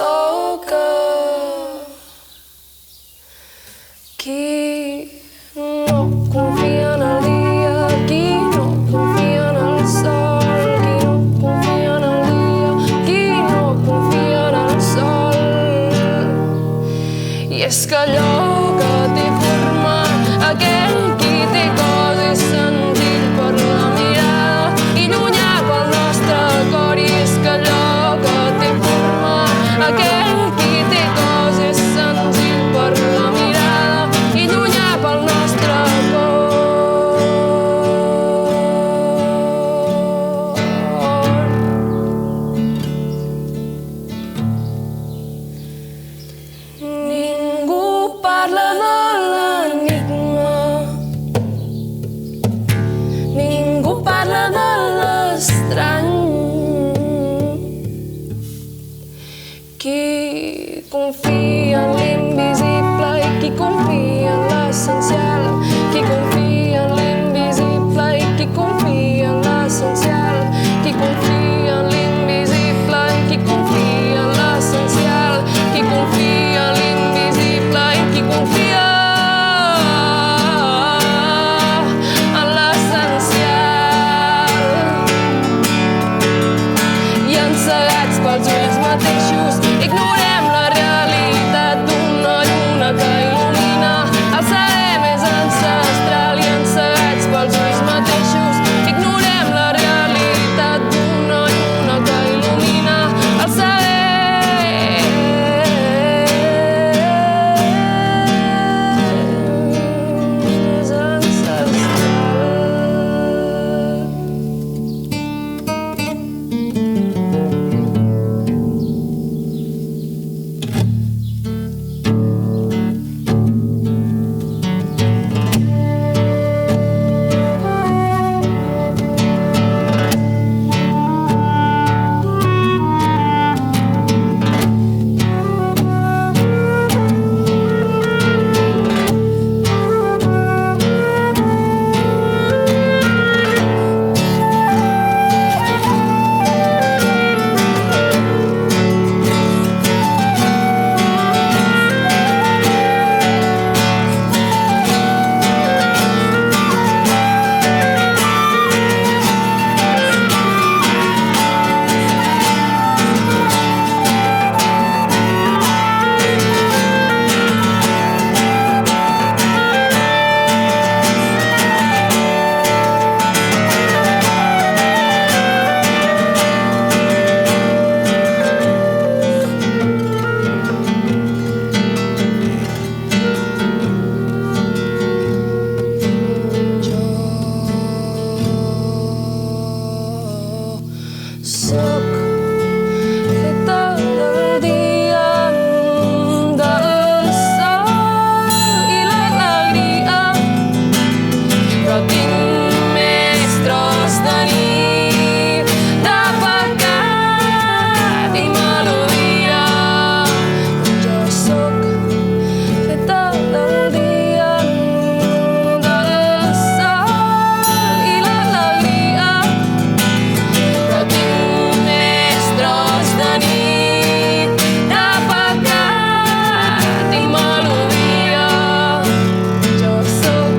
toca. Qui no confia en el dia, qui no confia en el sol, qui no confia en el dia, qui no confia en el sol. I és que allò que té forma, aquell qui té cos és senzill per la mirada i llunyà pel nostre cor. I és que allò que té forma, aquell qui té cos és senzill per la mirada i llunyà pel nostre cor. Ningú parla de l'enigma, ningú parla de l'estrany. Qui confia en l'invisible i qui confia en l'essencial, qui confia en l'invisible i qui confia en l'essencial, qui confia en l'invisible i qui confia en l'essencial, qui confia en l'invisible i qui confia en l'essencial. I encegats pels ulls mateixos ignorem la realitat d'una lluna que il·lumina el saber més ancestral. I encegats pels ulls mateixos ignorem la realitat d'una lluna que il·lumina el saber més ancestral. Soc feta del dia, del sol i l'alegria, però tinc més tros de nit, de pecat i melodia. Jo soc feta del dia, del sol i l'alegria, però tinc més tros de nit, de pecat i melodia. Jo soc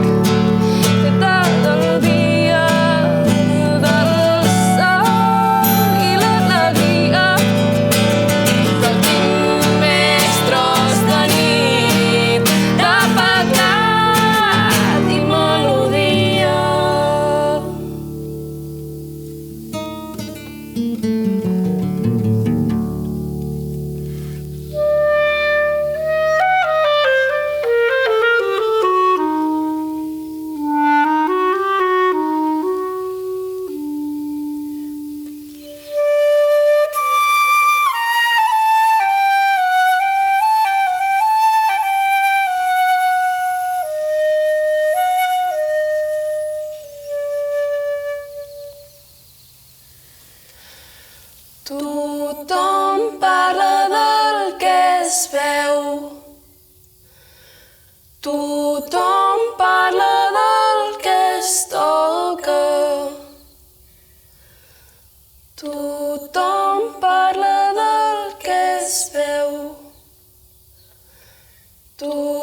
feta del dia, del sol i l'alegria, però tinc més tros de nit, de pecat i melodia. Tothom parla del que es veu, tothom parla del que es toca, tothom parla del que es veu. Tu